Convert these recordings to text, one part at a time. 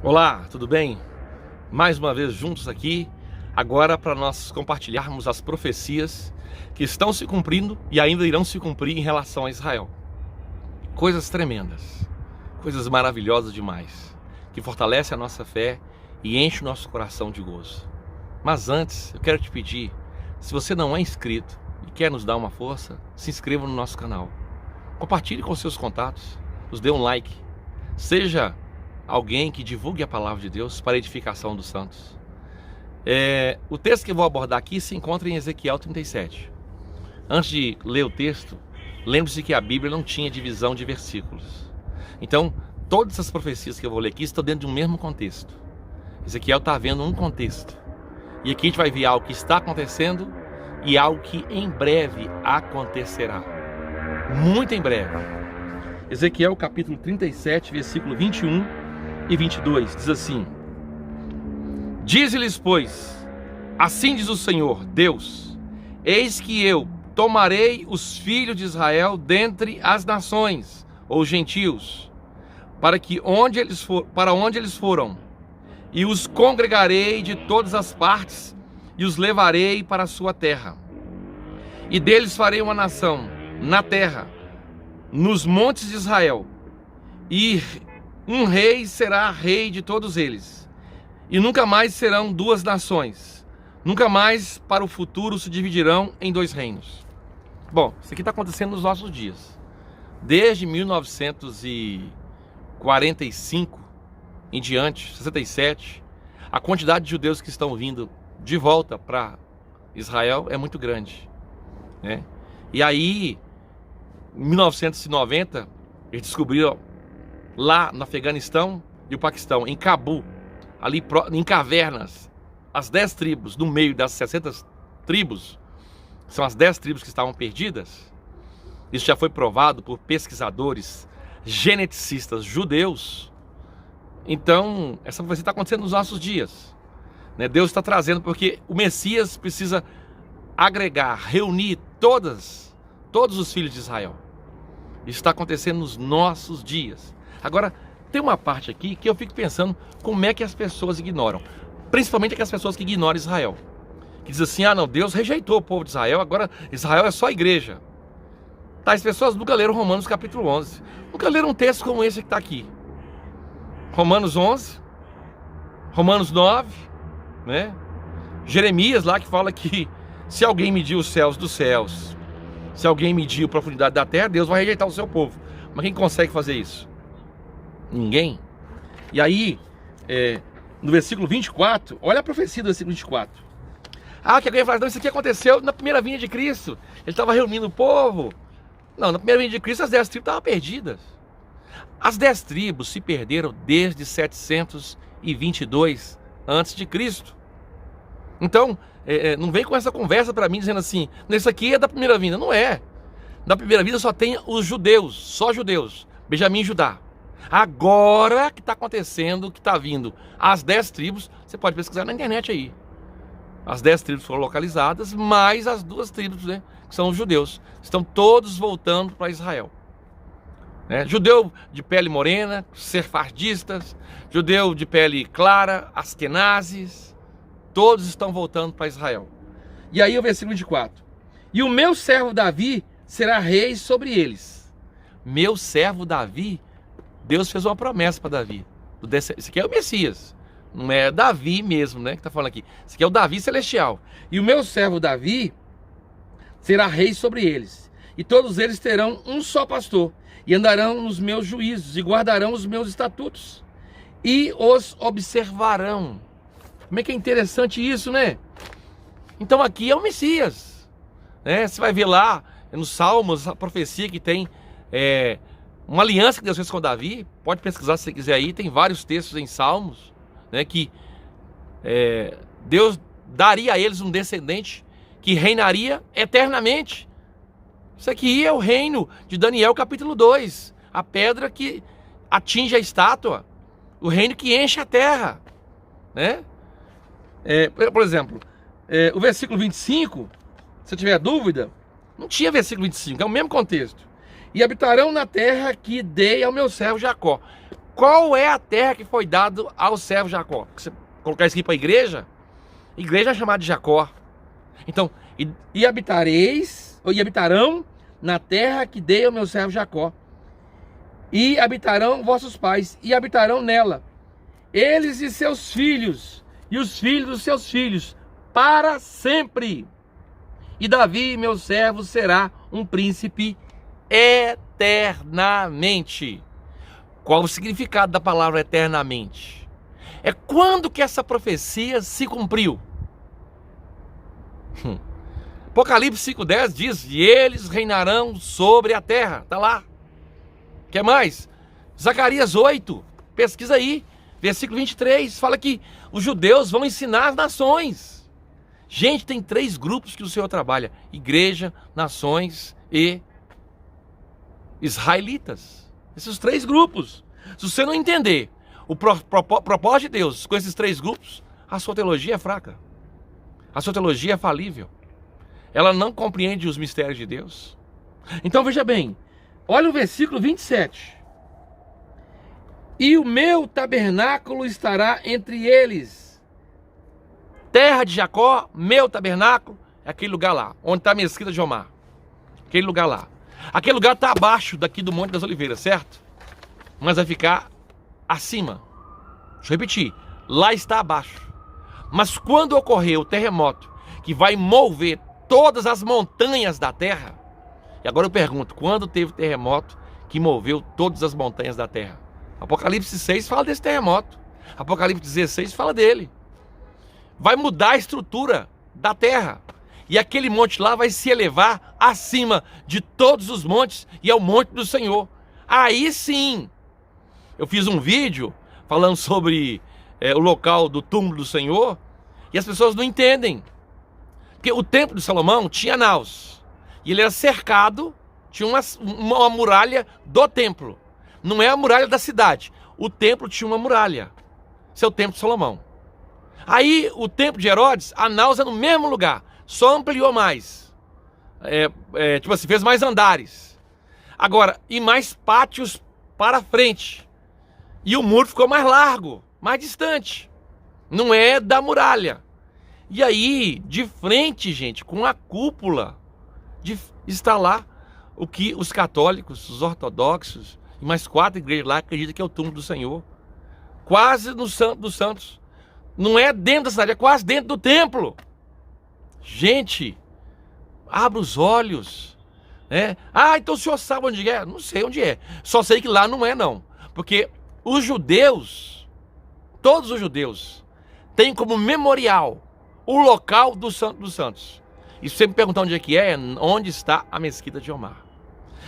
Olá, tudo bem? Mais uma vez juntos aqui, agora para nós compartilharmos as profecias que estão se cumprindo e ainda irão se cumprir em relação a Israel. Coisas tremendas, coisas maravilhosas demais, que fortalecem a nossa fé e enchem o nosso coração de gozo. Mas antes, eu quero te pedir, se você não é inscrito e quer nos dar uma força, se inscreva no nosso canal. Compartilhe com seus contatos, nos dê um like, seja alguém que divulgue a palavra de Deus para a edificação dos santos. O texto que eu vou abordar aqui se encontra em Ezequiel 37. Antes de ler o texto, lembre-se que a Bíblia não tinha divisão de versículos. Então, todas essas profecias que eu vou ler aqui estão dentro de um mesmo contexto. Ezequiel está vendo um contexto. E aqui a gente vai ver algo que está acontecendo e algo que em breve acontecerá. Muito em breve. Ezequiel capítulo 37, versículo 21 e 22, diz assim: Dize-lhes, pois, assim diz o Senhor, Deus, eis que eu tomarei os filhos de Israel dentre as nações, ou gentios, para onde eles foram, e os congregarei de todas as partes, e os levarei para a sua terra. E deles farei uma nação na terra, nos montes de Israel, e um rei será rei de todos eles, e nunca mais serão duas nações, nunca mais para o futuro se dividirão em dois reinos. Bom, isso aqui está acontecendo nos nossos dias. Desde 1945 em diante, 67, a quantidade de judeus que estão vindo de volta para Israel é muito grande, né? E aí, em 1990, eles descobriram lá no Afeganistão e o Paquistão, em Cabu, ali em cavernas, as 10 tribos, no meio das 60 tribos, são as 10 tribos que estavam perdidas. Isso já foi provado por pesquisadores, geneticistas judeus. Então, essa profecia está acontecendo nos nossos dias, né? Deus está trazendo, porque o Messias precisa agregar, reunir todos os filhos de Israel. Isso está acontecendo nos nossos dias. Agora, tem uma parte aqui que eu fico pensando como é que as pessoas ignoram. Principalmente aquelas pessoas que ignoram Israel. Que dizem assim, não, Deus rejeitou o povo de Israel, agora Israel é só a igreja. Tá, as pessoas nunca leram Romanos capítulo 11. Nunca leram um texto como esse que está aqui. Romanos 11, Romanos 9, né? Jeremias lá que fala que se alguém medir os céus dos céus, se alguém medir a profundidade da terra, Deus vai rejeitar o seu povo. Mas quem consegue fazer isso? Ninguém. E aí, no versículo 24, olha a profecia do versículo 24. Que alguém fala, não, isso aqui aconteceu na primeira vinda de Cristo. Ele estava reunindo o povo. Não, na primeira vinda de Cristo as 10 tribos estavam perdidas. As 10 tribos se perderam desde 722 antes de Cristo. Então, não vem com essa conversa para mim dizendo assim, isso aqui é da primeira vinda. Não é. Na primeira vinda só tem os judeus, só judeus, Benjamim e Judá. Agora que está acontecendo, que está vindo as 10 tribos, você pode pesquisar na internet aí. As 10 tribos foram localizadas, mais as 2 tribos, né, que são os judeus. Estão todos voltando para Israel. Judeu de pele morena, sefardistas, judeu de pele clara, askenazes, todos estão voltando para Israel. E aí o versículo 24. E o meu servo Davi será rei sobre eles. Meu servo Davi, Deus fez uma promessa para Davi. Esse aqui é o Messias. Não é Davi mesmo, né, que está falando aqui. Esse aqui é o Davi celestial. E o meu servo Davi será rei sobre eles. E todos eles terão um só pastor. E andarão nos meus juízos. E guardarão os meus estatutos. E os observarão. Como é que é interessante isso, né? Então aqui é o Messias, né? Você vai ver lá nos Salmos a profecia que tem uma aliança que Deus fez com Davi. Pode pesquisar se você quiser aí. Tem vários textos em Salmos, né, que Deus daria a eles um descendente que reinaria eternamente. Isso aqui é o reino de Daniel capítulo 2. A pedra que atinge a estátua. O reino que enche a terra, né? Por exemplo, o versículo 25, se tiver dúvida, não tinha versículo 25, é o mesmo contexto. E habitarão na terra que dei ao meu servo Jacó. Qual é a terra que foi dada ao servo Jacó? Se você colocar isso aqui para a igreja é chamada de Jacó. Então, e habitarão na terra que dei ao meu servo Jacó. E habitarão vossos pais, e habitarão nela, eles e seus filhos, e os filhos dos seus filhos, para sempre. E Davi, meu servo, será um príncipe eternamente. Qual o significado da palavra eternamente? É quando que essa profecia se cumpriu. Apocalipse 5:10 diz: e eles reinarão sobre a terra. Está lá. Quer mais? Zacarias 8, pesquisa aí, versículo 23, fala que os judeus vão ensinar as nações. Gente, tem 3 grupos que o Senhor trabalha: igreja, nações e israelitas. Esses 3 grupos. Se você não entender o propósito de Deus com esses 3 grupos, a sua teologia é fraca. A sua teologia é falível. Ela não compreende os mistérios de Deus. Então veja bem, olha o versículo 27. E o meu tabernáculo estará entre eles. Terra de Jacó, meu tabernáculo, é aquele lugar lá, onde está a mesquita de Omar. Aquele lugar lá. Aquele lugar está abaixo daqui do Monte das Oliveiras, certo? Mas vai ficar acima. Deixa eu repetir. Lá está abaixo. Mas quando ocorrer o terremoto, que vai mover todas as montanhas da terra. E agora eu pergunto, quando teve o terremoto que moveu todas as montanhas da terra? Apocalipse 6 fala desse terremoto. Apocalipse 16 fala dele. Vai mudar a estrutura da terra. E aquele monte lá vai se elevar acima de todos os montes, e é o monte do Senhor. Aí sim, eu fiz um vídeo falando sobre o local do túmulo do Senhor, e as pessoas não entendem. Porque o templo de Salomão tinha naus, e ele era cercado, tinha uma muralha do templo. Não é a muralha da cidade. O templo tinha uma muralha. Esse é o templo de Salomão. Aí o templo de Herodes, a naus é no mesmo lugar, só ampliou mais. Tipo assim, fez mais andares. Agora, e mais pátios para frente. E o muro ficou mais largo, mais distante. Não é da muralha. E aí, de frente, gente, com a cúpula, está lá o que os católicos, os ortodoxos e mais 4 igrejas lá acreditam que é o túmulo do Senhor. Quase no Santo dos Santos. Não é dentro da cidade, é quase dentro do templo. Gente, abra os olhos. Então o senhor sabe onde é? Não sei onde é. Só sei que lá não é, não. Porque os judeus, todos os judeus, têm como memorial o local do Santo dos Santos. E se você me perguntar onde é, onde está a mesquita de Omar.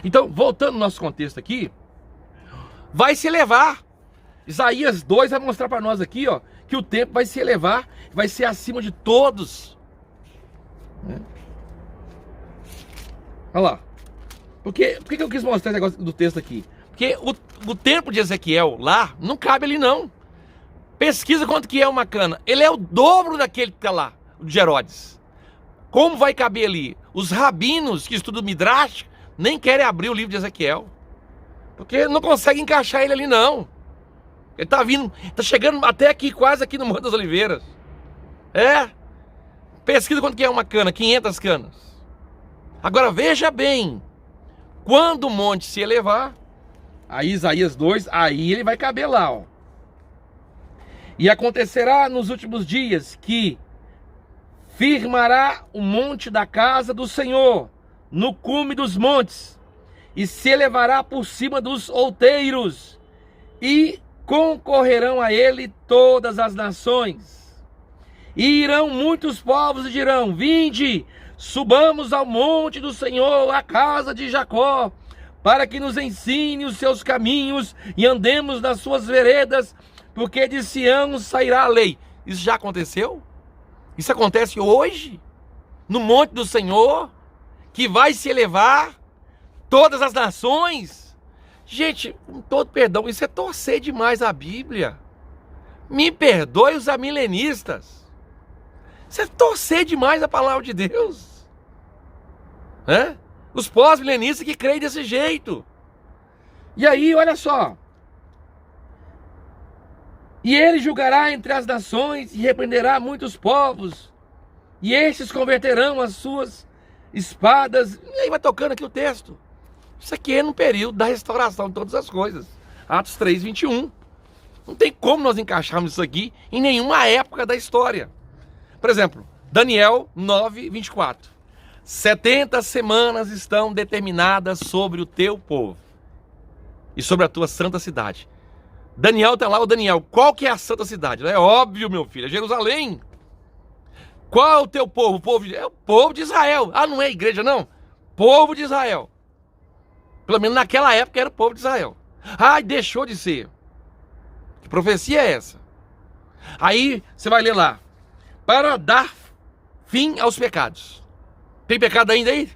Então, voltando ao nosso contexto aqui, vai se elevar. Isaías 2 vai mostrar para nós aqui, ó, que o templo vai se elevar, vai ser acima de todos. Olha lá. Por que eu quis mostrar esse negócio do texto aqui? Porque o templo de Ezequiel lá não cabe ali, não. Pesquisa quanto que é uma cana. Ele é o dobro daquele que está lá, o de Herodes. Como vai caber ali? Os rabinos que estudam Midrash nem querem abrir o livro de Ezequiel. Porque não conseguem encaixar ele ali, não. Ele está vindo, está chegando até aqui, quase aqui no Monte das Oliveiras. Pesquisa quanto que é uma cana, 500 canas. Agora veja bem, quando o monte se elevar, aí Isaías 2, aí ele vai caber lá, ó. E acontecerá nos últimos dias que firmará o monte da casa do Senhor no cume dos montes, e se elevará por cima dos outeiros, e concorrerão a ele todas as nações. E irão muitos povos e dirão: vinde, subamos ao monte do Senhor, à casa de Jacó, para que nos ensine os seus caminhos e andemos nas suas veredas, porque de Sião sairá a lei. Isso já aconteceu? Isso acontece hoje, no monte do Senhor, que vai se elevar todas as nações. Gente, com todo perdão, isso é torcer demais a Bíblia. Me perdoe os amilenistas. Isso é torcer demais a palavra de Deus. Os pós-milenistas que creem desse jeito. E aí, olha só. E ele julgará entre as nações e repreenderá muitos povos, e estes converterão as suas espadas. E aí vai tocando aqui o texto. Isso aqui é no período da restauração de todas as coisas. Atos 3:21. Não tem como nós encaixarmos isso aqui em nenhuma época da história. Por exemplo, Daniel 9:24. 70 semanas estão determinadas sobre o teu povo e sobre a tua santa cidade. Daniel está lá, o Daniel, qual que é a santa cidade? É óbvio, meu filho, é Jerusalém. Qual é o teu povo? É o povo de Israel. Ah, não é igreja, não? Povo de Israel. Pelo menos naquela época era o povo de Israel. Ah, deixou de ser. Que profecia é essa? Aí você vai ler lá. Para dar fim aos pecados. Tem pecado ainda aí?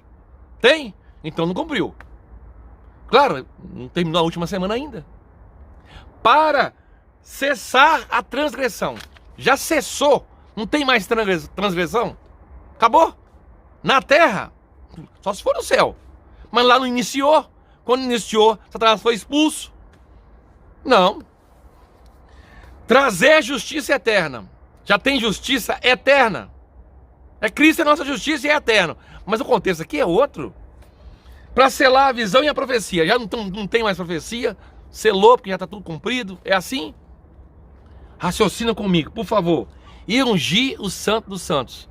Tem? Então não cumpriu. Claro, não terminou a última semana ainda. Para cessar a transgressão. Já cessou. Não tem mais transgressão. Acabou. Na terra. Só se for no céu. Mas lá não iniciou. Quando iniciou, Satanás foi expulso. Não. Trazer justiça eterna. Já tem justiça eterna. É Cristo, é nossa justiça e é eterno. Mas o contexto aqui é outro. Para selar a visão e a profecia. Já não tem mais profecia. Selou porque já está tudo cumprido. É assim? Raciocina comigo, por favor. E ungir o santo dos santos.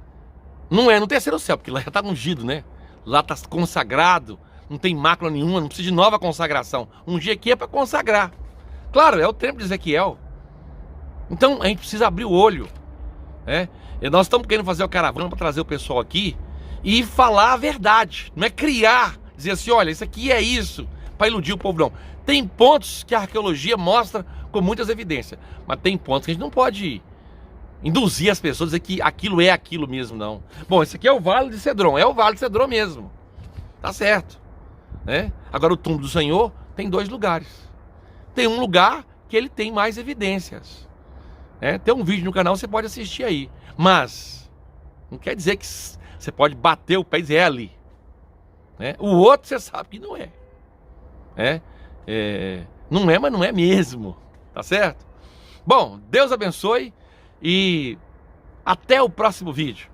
Não é no terceiro céu, porque lá já está ungido, né? Lá está consagrado. Não tem mácula nenhuma, não precisa de nova consagração. Ungir aqui é para consagrar. Claro, é o tempo de Ezequiel. Então a gente precisa abrir o olho. Né? E nós estamos querendo fazer o caravana para trazer o pessoal aqui e falar a verdade. Não é criar, dizer assim, olha, isso aqui é isso, para iludir o povo, não. Tem pontos que a arqueologia mostra com muitas evidências, mas tem pontos que a gente não pode induzir as pessoas a dizer que aquilo é aquilo mesmo, não. Bom, esse aqui é o Vale de Cedron, é o Vale de Cedron mesmo. Tá certo. Né? Agora o túmulo do Senhor tem dois lugares. Tem um lugar que ele tem mais evidências. Tem um vídeo no canal, você pode assistir aí. Mas não quer dizer que você pode bater o pé e dizer é ali. O outro você sabe que não é. Não é, mas não é mesmo. Tá certo? Bom, Deus abençoe e até o próximo vídeo.